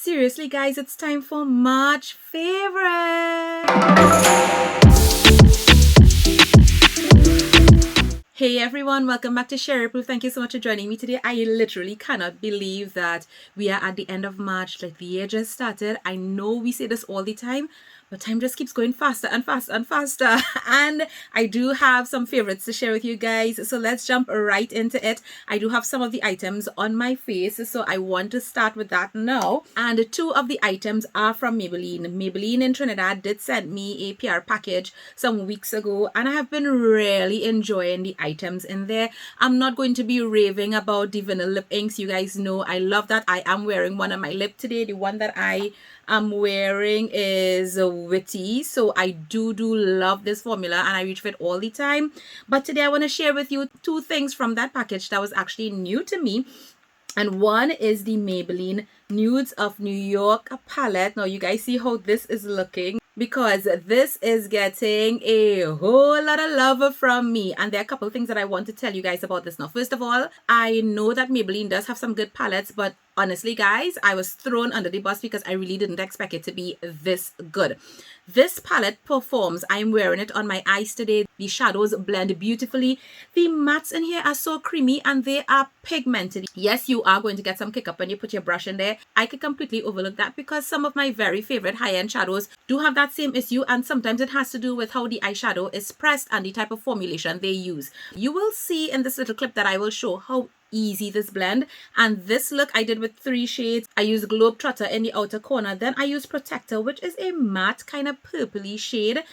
Seriously guys, it's time for March favorite. Hey everyone, welcome back to SheriApproved. Thank you so much for joining me today. I literally cannot believe that we are at the end of March. Like, the year just started. I know we say this all the time, but time just keeps going faster and faster and faster. And I do have some favorites to share with you guys. So let's jump right into it. I do have some of the items on my face, so I want to start with that now. And two of the items are from Maybelline. Maybelline in Trinidad did send me a PR package some weeks ago, and I have been really enjoying the items in there. I'm not going to be raving about the vanilla lip inks. You guys know I love that. I am wearing one on my lip today. The one that I am wearing is Witty, so I do love this formula and I reach for it all the time. But today I want to share with you two things from that package that was actually new to me. And one is the Maybelline Nudes of New York palette. Now you guys see how this is looking, because this is getting a whole lot of love from me. And there are a couple of things that I want to tell you guys about this now. First of all, I know that Maybelline does have some good palettes, but honestly guys, I was thrown under the bus because I really didn't expect it to be this good. This palette performs. I'm wearing it on my eyes today. The shadows blend beautifully. The mattes in here are so creamy and they are pigmented. Yes, you are going to get some kick up when you put your brush in there. I could completely overlook that because some of my very favorite high-end shadows do have that same issue, and sometimes it has to do with how the eyeshadow is pressed and the type of formulation they use. You will see in this little clip that I will show how easy this blend. And this look I did with 3 shades. I used Globetrotter in the outer corner, then I used Protector, which is a matte kind of purpley shade.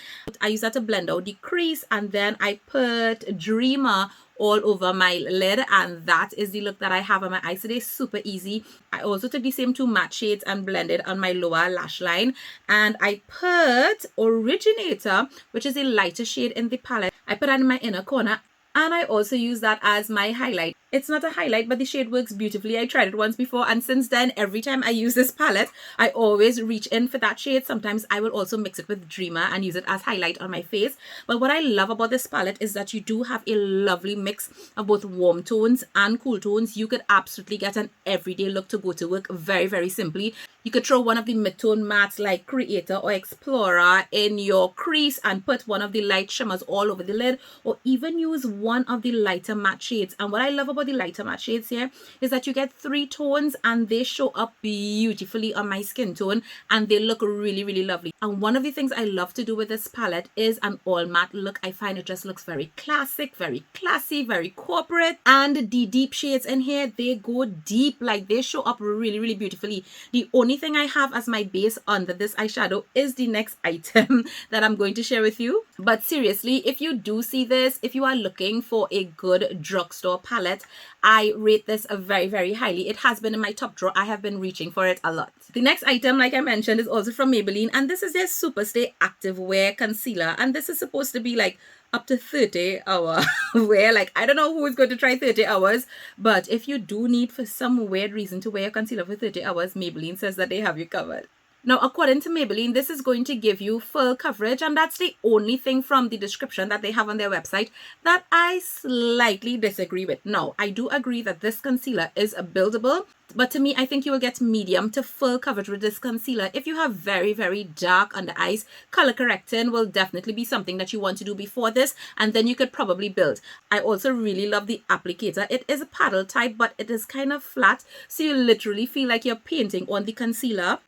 I use that to blend out the crease, and then I put Dreamer all over my lid, and that is the look that I have on my eyes today. Super easy. I also took the same 2 matte shades and blended on my lower lash line, and I put Originator, which is a lighter shade in the palette. I put that in my inner corner, and I also use that as my highlight. It's not a highlight, but the shade works beautifully. I tried it once before, and since then, every time I use this palette, I always reach in for that shade. Sometimes I will also mix it with Dreamer and use it as highlight on my face. But what I love about this palette is that you do have a lovely mix of both warm tones and cool tones. You could absolutely get an everyday look to go to work very, very simply. You could throw one of the mid-tone mattes like Creator or Explorer in your crease and put one of the light shimmers all over the lid, or even use one of the lighter matte shades. And what I love about the lighter matte shades here is that you get 3 tones and they show up beautifully on my skin tone and they look really, really lovely. And one of the things I love to do with this palette is an all matte look. I find it just looks very classic, very classy, very corporate. And the deep shades in here, they go deep, like they show up really, really beautifully. The only thing I have as my base under this eyeshadow is the next item that I'm going to share with you. But seriously, if you do see this, if you are looking for a good drugstore palette, I rate this very, very highly. It has been in my top drawer. I have been reaching for it a lot. The next item, like I mentioned, is also from Maybelline, and this is their Superstay Active Wear Concealer. And this is supposed to be like up to 30 hour wear. Like, I don't know who is going to try 30 hours, but if you do need for some weird reason to wear concealer for 30 hours, Maybelline says that they have you covered. Now, according to Maybelline, this is going to give you full coverage, and that's the only thing from the description that they have on their website that I slightly disagree with. Now, I do agree that this concealer is buildable, but to me, I think you will get medium to full coverage with this concealer. If you have very, very dark under eyes, color correcting will definitely be something that you want to do before this, and then you could probably build. I also really love the applicator. It is a paddle type, but it is kind of flat, so you literally feel like you're painting on the concealer.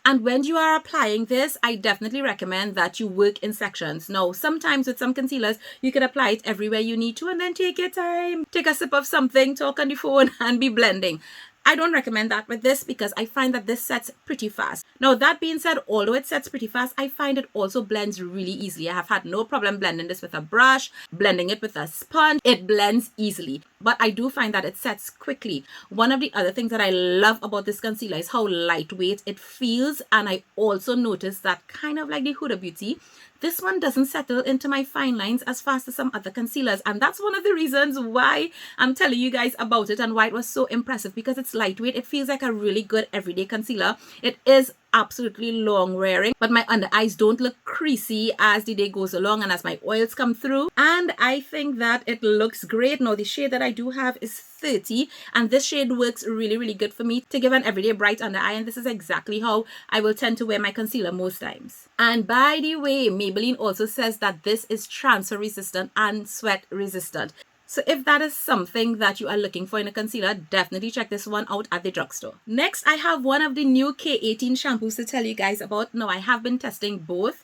And when you are applying this, I definitely recommend that you work in sections. Now, sometimes with some concealers, you can apply it everywhere you need to and then take your time, take a sip of something, talk on the phone, and be blending. I don't recommend that with this because I find that this sets pretty fast. Now, that being said, although it sets pretty fast, I find it also blends really easily. I have had no problem blending this with a brush, blending it with a sponge. It blends easily, but I do find that it sets quickly. One of the other things that I love about this concealer is how lightweight it feels, and I also noticed that kind of like the Huda Beauty, this one doesn't settle into my fine lines as fast as some other concealers, and that's one of the reasons why I'm telling you guys about it and why it was so impressive, because it's lightweight. It feels like a really good everyday concealer. It is absolutely long wearing, but my under eyes don't look creasy as the day goes along and as my oils come through. And I think that it looks great. Now the shade that I do have is 30, and this shade works really good for me to give an everyday bright under eye, and this is exactly how I will tend to wear my concealer most times. And by the way, Maybelline also says that this is transfer resistant and sweat resistant. So if that is something that you are looking for in a concealer, definitely check this one out at the drugstore. Next, I have one of the new K18 shampoos to tell you guys about. Now, I have been testing both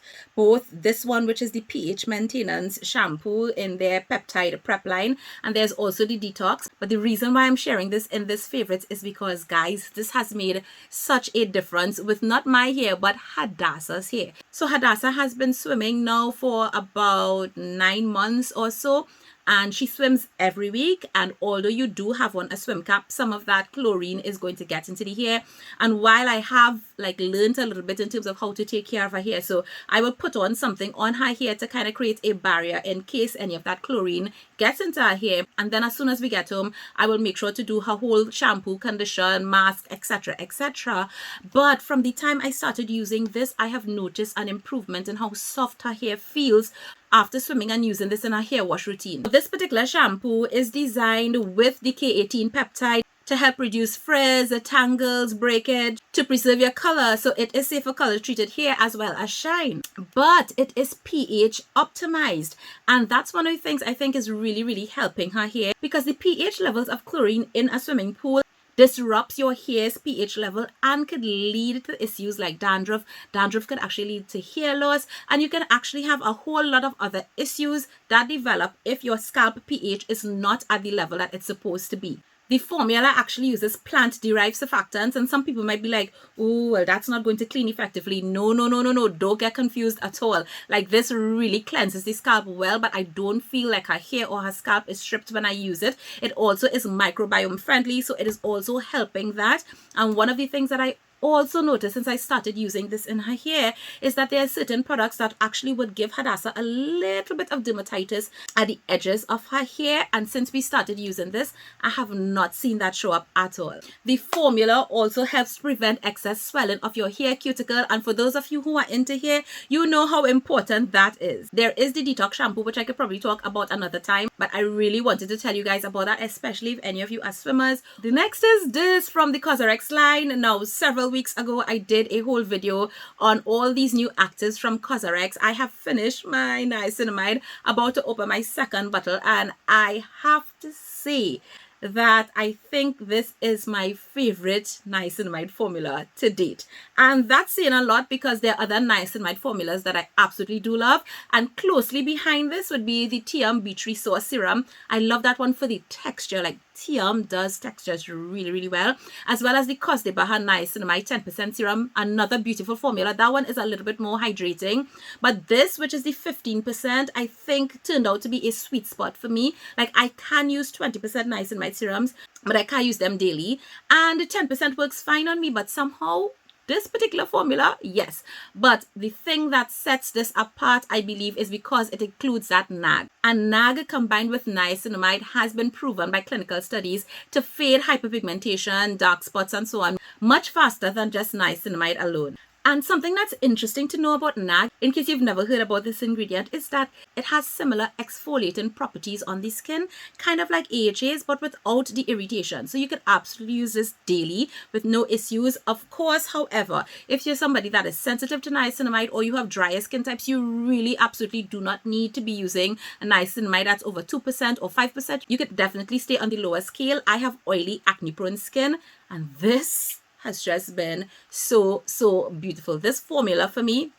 this one, which is the pH maintenance shampoo in their peptide prep line, and there's also the detox. But the reason why I'm sharing this in this favorites is because, guys, this has made such a difference with not my hair, but Hadassah's hair. So Hadassah has been swimming now for about 9 months or so, and she swims every week, and although you do have on a swim cap, some of that chlorine is going to get into the hair. And while I have learned a little bit in terms of how to take care of her hair, so I will put on something on her hair to kind of create a barrier in case any of that chlorine gets into her hair. And then as soon as we get home, I will make sure to do her whole shampoo, condition, mask, etc, etc. But from the time I started using this, I have noticed an improvement in how soft her hair feels after swimming and using this in a hair wash routine. This particular shampoo is designed with the K18 peptide to help reduce frizz, tangles, breakage, to preserve your color. So it is safe for color treated hair as well as shine. But it is pH optimized. And that's one of the things I think is really helping her hair, because the pH levels of chlorine in a swimming pool disrupts your hair's pH level and could lead to issues like dandruff. Dandruff could actually lead to hair loss, and you can actually have a whole lot of other issues that develop if your scalp pH is not at the level that it's supposed to be. The formula actually uses plant-derived surfactants, and some people might be like, oh, well, that's not going to clean effectively. No, don't get confused at all. This really cleanses the scalp well, but I don't feel like her hair or her scalp is stripped when I use it. It also is microbiome friendly, so it is also helping that. And one of the things that I also noticed since I started using this in her hair is that there are certain products that actually would give Hadassah a little bit of dermatitis at the edges of her hair, and since we started using this, I have not seen that show up at all. The formula also helps prevent excess swelling of your hair cuticle, and for those of you who are into hair, you know how important that is. There is the detox shampoo, which I could probably talk about another time, but I really wanted to tell you guys about that, especially if any of you are swimmers. The next is this from the Kosas line. Now, several weeks ago, I did a whole video on all these new actives from Kosas. I have finished my niacinamide, about to open my second bottle, and I have to say that I think this is my favorite niacinamide formula to date. And that's saying a lot, because there are other niacinamide formulas that I absolutely do love. And closely behind this would be the Beach Resource Serum. I love that one for the texture. Tiam does textures really well, as well as the Cos de Baja Niacinamide 10% serum, another beautiful formula. That one is a little bit more hydrating, but this, which is the 15%, I think turned out to be a sweet spot for me. I can use 20% niacinamide serums, but I can't use them daily, and the 10% works fine on me. But somehow this particular formula, yes. But the thing that sets this apart, I believe, is because it includes that NAG. And NAG combined with niacinamide has been proven by clinical studies to fade hyperpigmentation, dark spots, and so on much faster than just niacinamide alone. And something that's interesting to know about NAG, in case you've never heard about this ingredient, is that it has similar exfoliating properties on the skin, kind of like AHAs, but without the irritation. So you could absolutely use this daily with no issues. Of course, however, if you're somebody that is sensitive to niacinamide or you have drier skin types, you really absolutely do not need to be using a niacinamide that's over 2% or 5%. You could definitely stay on the lower scale. I have oily, acne-prone skin, and this has just been so beautiful. This formula for me,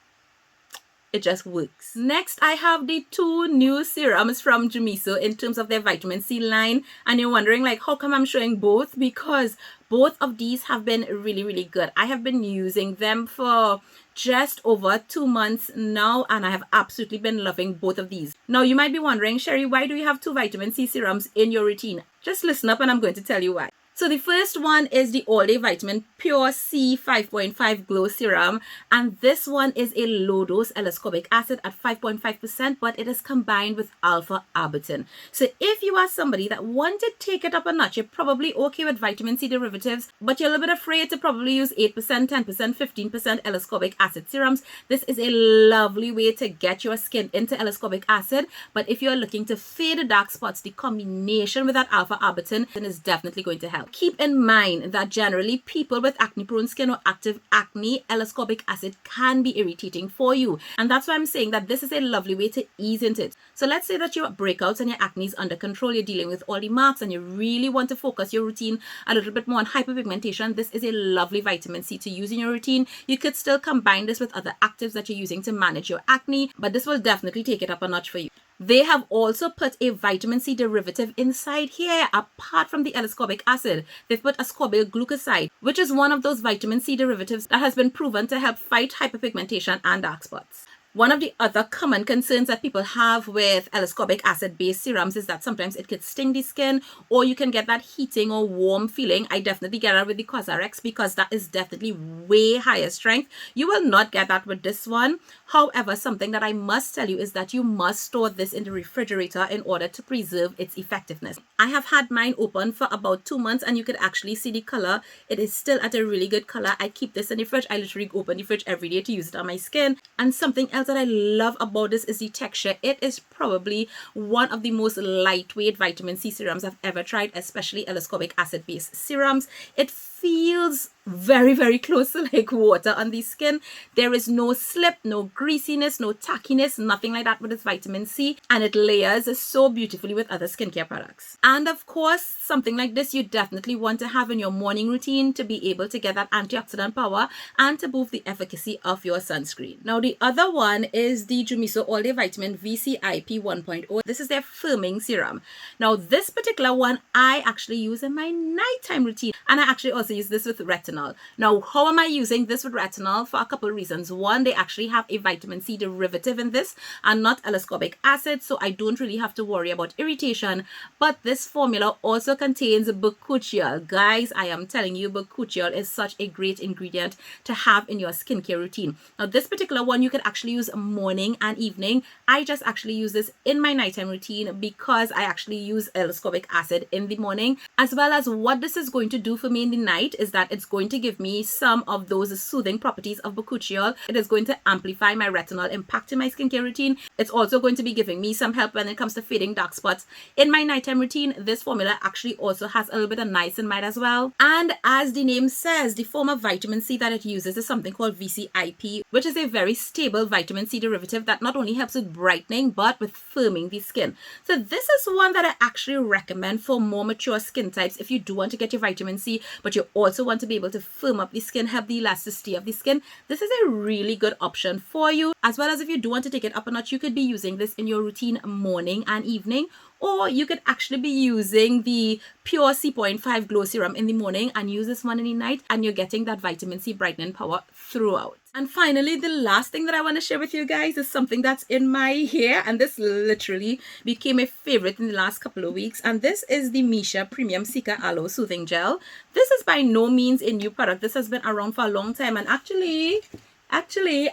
it just works. Next, I have the two new serums from Jumiso in terms of their vitamin C line, and you're wondering how come I'm showing both? Because both of these have been really good. I have been using them for just over 2 months now, and I have absolutely been loving both of these. Now, you might be wondering, Sheri, why do you have two vitamin C serums in your routine? Just listen up and I'm going to tell you why. So the first one is the All Day Vitamin Pure C 5.5 Glow Serum, and this one is a low dose L-ascorbic acid at 5.5%, but it is combined with alpha arbutin. So if you are somebody that want to take it up a notch, you're probably okay with vitamin C derivatives, but you're a little bit afraid to probably use 8%, 10%, 15% L-ascorbic acid serums, this is a lovely way to get your skin into L-ascorbic acid. But if you're looking to fade the dark spots, the combination with that alpha arbutin is definitely going to help. Keep in mind that generally people with acne prone skin or active acne, L-ascorbic acid can be irritating for you, and that's why I'm saying that this is a lovely way to ease into it. So let's say that your breakouts and your acne is under control, you're dealing with all the marks, and you really want to focus your routine a little bit more on hyperpigmentation. This is a lovely vitamin C to use in your routine. You could still combine this with other actives that you're using to manage your acne, but this will definitely take it up a notch for you. They have also put a vitamin C derivative inside here. Apart from the L-ascorbic acid, they've put ascorbyl glucoside, which is one of those vitamin C derivatives that has been proven to help fight hyperpigmentation and dark spots. One of the other common concerns that people have with L-ascorbic acid based serums is that sometimes it could sting the skin, or you can get that heating or warm feeling. I definitely get that with the Kosas because that is definitely way higher strength. You will not get that with this one. However, something that I must tell you is that you must store this in the refrigerator in order to preserve its effectiveness. I have had mine open for about 2 months, and you could actually see the color. It is still at a really good color. I keep this in the fridge. I literally open the fridge every day to use it on my skin. And something else that I love about this is the texture. It is probably one of the most lightweight vitamin C serums I've ever tried, especially L-ascorbic acid based serums. It feels very, very close to like water on the skin. There is no slip, no greasiness, no tackiness, nothing like that with this vitamin C, and it layers so beautifully with other skincare products. And of course, something like this you definitely want to have in your morning routine to be able to get that antioxidant power and to boost the efficacy of your sunscreen. Now the other one is the Jumiso All Day Vitamin VCIP 1.0. This is their firming serum. Now this particular one I actually use in my nighttime routine, and I actually also use this with retinol. Now, how am I using this with retinol? For a couple of reasons. One, they actually have a vitamin C derivative in this and not L-ascorbic acid, so I don't really have to worry about irritation. But this formula also contains bakuchiol. Guys, I am telling you, bakuchiol is such a great ingredient to have in your skincare routine. Now, this particular one you can actually use morning and evening. I just actually use this in my nighttime routine because I actually use L-ascorbic acid in the morning, as well as what this is going to do for me in the night is that it's going to give me some of those soothing properties of bakuchiol. It is going to amplify my retinol impact in my skincare routine. It's also going to be giving me some help when it comes to fading dark spots in my nighttime routine. This formula actually also has a little bit of niacinamide as well. And as the name says, the form of vitamin C that it uses is something called VCIP, which is a very stable vitamin C derivative that not only helps with brightening but with firming the skin. So this is one that I actually recommend for more mature skin types if you do want to get your vitamin C, but you also want to be able to firm up the skin, help the elasticity of the skin. This is a really good option for you. As well as if you do want to take it up a notch, you could be using this in your routine morning and evening, or you could actually be using the Pure C.5 Glow Serum in the morning and use this one in the night, and you're getting that vitamin C brightening power throughout. And finally, the last thing that I want to share with you guys is something that's in my hair, and this literally became a favorite in the last couple of weeks, and this is the Misha Premium Cica Aloe Soothing Gel. This is by no means a new product. This has been around for a long time, and actually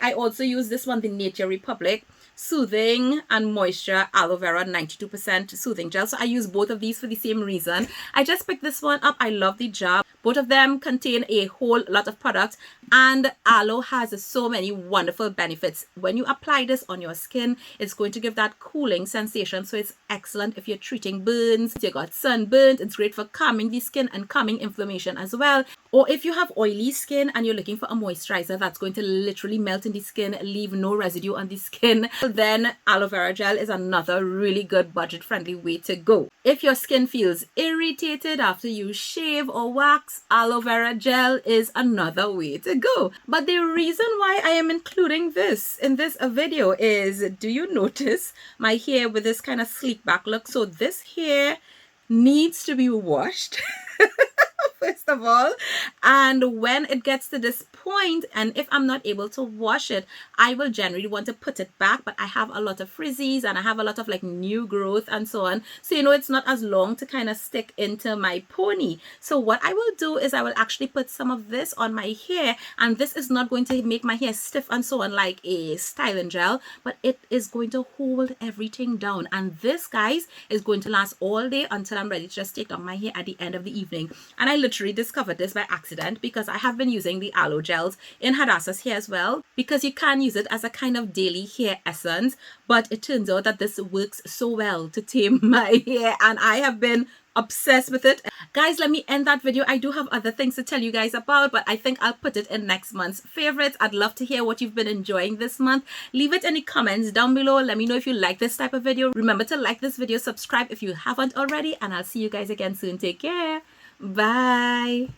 I also use this one, the Nature Republic Soothing and Moisture Aloe Vera 92% Soothing Gel. So I use both of these for the same reason. I just picked this one up. I love the jar. Both of them contain a whole lot of products, and aloe has so many wonderful benefits. When you apply this on your skin, it's going to give that cooling sensation. So it's excellent if you're treating burns, if you got sunburnt. It's great for calming the skin and calming inflammation as well. Or if you have oily skin and you're looking for a moisturizer that's going to literally melt in the skin, leave no residue on the skin, then aloe vera gel is another really good budget-friendly way to go. If your skin feels irritated after you shave or wax, aloe vera gel is another way to go. But the reason why I am including this in this video is, do you notice my hair with this kind of sleek back look? So this hair needs to be washed first of all. And when it gets to this point, and if I'm not able to wash it, I will generally want to put it back, but I have a lot of frizzies and I have a lot of like new growth and so on. So, you know, it's not as long to kind of stick into my pony. So what I will do is I will actually put some of this on my hair, and this is not going to make my hair stiff and so on like a styling gel, but it is going to hold everything down. And this, guys, is going to last all day until I'm ready to just take down my hair at the end of the evening. And I literally discovered this by accident because I have been using the aloe gels in Hadassah's hair as well, because you can use it as a kind of daily hair essence, but it turns out that this works so well to tame my hair, and I have been obsessed with it. Guys, let me end that video. I do have other things to tell you guys about, but I think I'll put it in next month's favorites. I'd love to hear what you've been enjoying this month. Leave it in the comments down below. Let me know if you like this type of video. Remember to like this video, subscribe if you haven't already, and I'll see you guys again soon. Take care. Bye.